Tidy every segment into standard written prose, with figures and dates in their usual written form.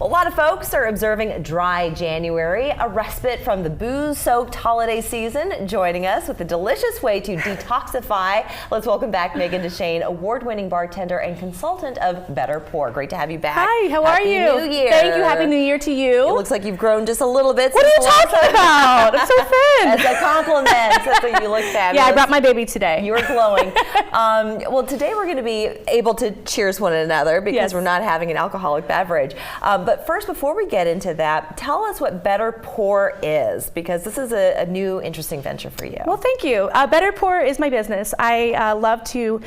A lot of folks are observing dry January, a respite from the booze-soaked holiday season. Joining us with a delicious way to detoxify, let's welcome back Megan Deschaine, award-winning bartender and consultant of Better Pour. Great to have you back. Hi, how are you? Happy New Year. Thank you. Happy New Year to you. It looks like you've grown just a little bit. What are you talking about? I'm so thin. As a compliment. That's what you look fabulous. Yeah, I brought my baby today. You were glowing. Well, today we're going to be able to cheers one another because we're not having an alcoholic beverage. But first, before we get into that, tell us what Better Pour is, because this is a new, interesting venture for you. Well, thank you. Better Pour is my business. I love to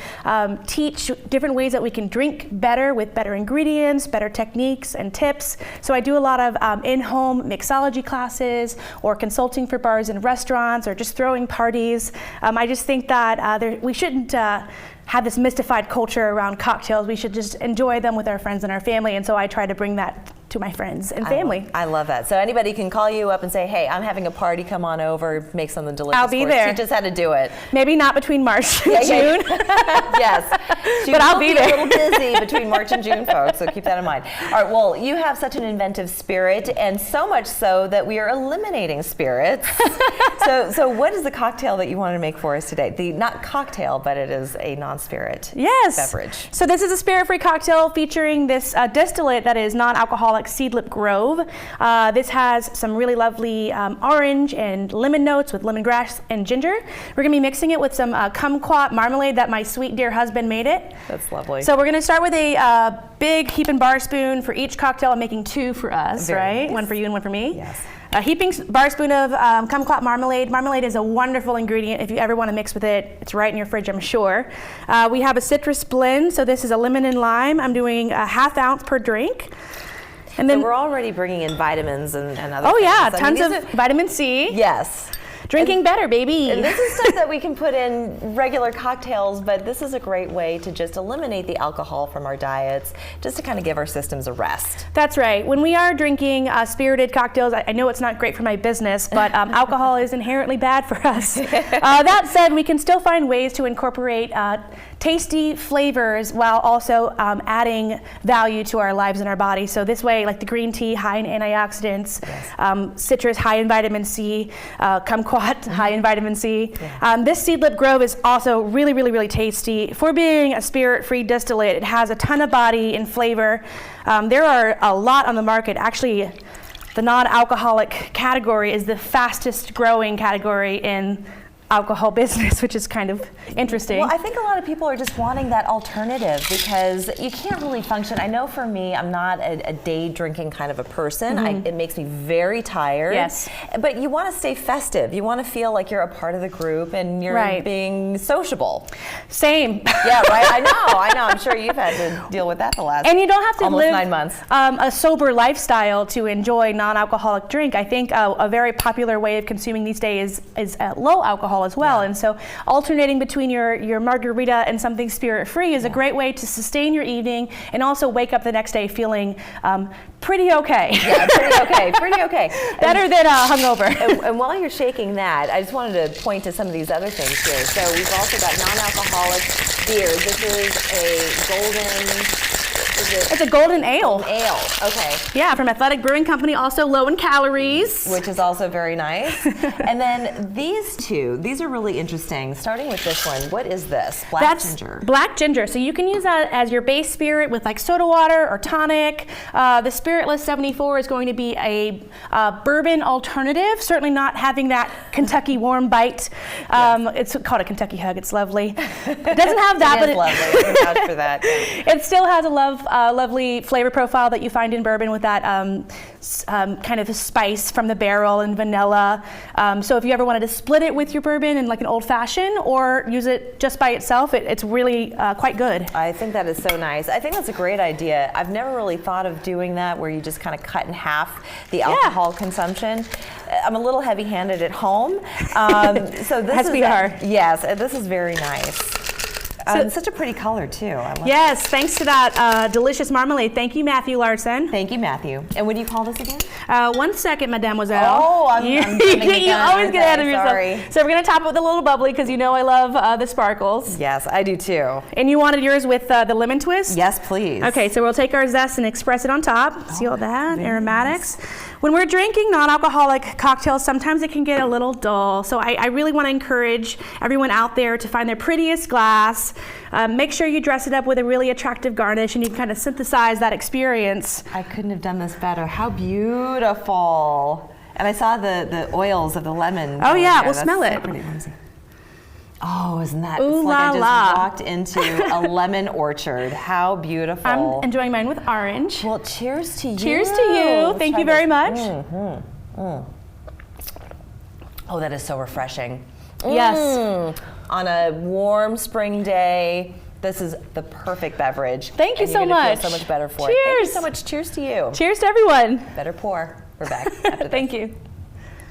teach different ways that we can drink better with better ingredients, better techniques and tips. So I do a lot of in-home mixology classes or consulting for bars and restaurants or just throwing parties. I just think that we shouldn't have this mystified culture around cocktails. We should just enjoy them with our friends and our family, and so I try to bring that to my friends and family. I love that. So anybody can call you up and say, hey, I'm having a party, come on over, make something delicious. I'll be there. She just had to do it. Maybe not between March and June. Yes. But I'll be there. A little busy between March and June, folks, so keep that in mind. All right, well, you have such an inventive spirit, and so much so that we are eliminating spirits. So what is the cocktail that you want to make for us today? Not cocktail, but it is a non-spirit beverage. So this is a spirit-free cocktail featuring this distillate that is non-alcoholic Seedlip Grove. This has some really lovely orange and lemon notes with lemongrass and ginger. We're going to be mixing it with some kumquat marmalade that my sweet dear husband made it. That's lovely. So we're going to start with a big heaping bar spoon for each cocktail. I'm making two for us, right? Nice. One for you and one for me. Yes. A heaping bar spoon of kumquat marmalade. Marmalade is a wonderful ingredient. If you ever want to mix with it, it's right in your fridge, I'm sure. We have a citrus blend. So this is a lemon and lime. I'm doing a ½ ounce per drink. And then so we're already bringing in vitamins and other things. Yeah, tons of vitamin C. Yes. Drinking better, baby. And this is stuff that we can put in regular cocktails, but this is a great way to just eliminate the alcohol from our diets, just to kind of give our systems a rest. That's right. When we are drinking spirited cocktails, I know it's not great for my business, but alcohol is inherently bad for us. That said, we can still find ways to incorporate tasty flavors while also adding value to our lives and our body. So this way, like the green tea, high in antioxidants, citrus, high in vitamin C, kumquat, high in vitamin C. This Seedlip Grove is also really, really, really tasty. For being a spirit-free distillate, it has a ton of body and flavor. There are a lot on the market. Actually, the non-alcoholic category is the fastest growing category in alcohol business, which is kind of interesting. Well, I think a lot of people are just wanting that alternative because you can't really function. I know for me, I'm not a day drinking kind of a person. It makes me very tired. Yes. But you want to stay festive. You want to feel like you're a part of the group and you're being sociable. Same. Yeah, right. I know. I'm sure you've had to deal with that the last and you don't have to almost live 9 months. A sober lifestyle to enjoy non-alcoholic drink. I think a very popular way of consuming these days is low alcohol as well, and so alternating between your margarita and something spirit-free is a great way to sustain your evening and also wake up the next day feeling pretty okay. Yeah, pretty okay. Better than hungover. And while you're shaking that, I just wanted to point to some of these other things here. So we've also got non-alcoholic beer. This is a golden. It's a golden ale. Ale, okay. Yeah, from Athletic Brewing Company, also low in calories. Which is also very nice. And then these two, these are really interesting. Starting with this one, what is this? Ginger. Black ginger. So you can use that as your base spirit with like soda water or tonic. The Spiritless 74 is going to be a bourbon alternative, certainly not having that Kentucky warm bite. It's called a Kentucky hug. It's lovely. It doesn't have that, but it's lovely. I can vouch for that. It still has a lovely flavor profile that you find in bourbon with that kind of spice from the barrel and vanilla. So if you ever wanted to split it with your bourbon in like an old fashioned or use it just by itself, it's really quite good. I think that is so nice. I think that's a great idea. I've never really thought of doing that where you just kind of cut in half the alcohol consumption. I'm a little heavy-handed at home. So this has to be hard. Yes, this is very nice. Such a pretty color too. I love Yes, thanks to that delicious marmalade. Thank you, Matthew Larson. Thank you, Matthew. And what do you call this again? 1 second, mademoiselle. Oh, I'm you you always get ahead of yourself. Sorry. So we're going to top it with a little bubbly because you know I love the sparkles. Yes, I do too. And you wanted yours with the lemon twist? Yes, please. Okay, so we'll take our zest and express it on top. See all that? Aromatics. When we're drinking non-alcoholic cocktails, sometimes it can get a little dull. So I really want to encourage everyone out there to find their prettiest glass. Make sure you dress it up with a really attractive garnish and you can kind of synthesize that experience. I couldn't have done this better. How beautiful. And I saw the oils of the lemon. Oh yeah, we'll smell it. Oh, isn't that? Ooh, it's like I la, just la. walked into a lemon orchard. How beautiful. I'm enjoying mine with orange. Well, cheers to you. Cheers to you. Thank you very much. Oh, that is so refreshing. Yes. On a warm spring day, this is the perfect beverage. Thank you and so you're gonna much. Feel so much better for it. Cheers. Thank you so much. Cheers to you. Cheers to everyone. Better pour. We're back after this. Thank you.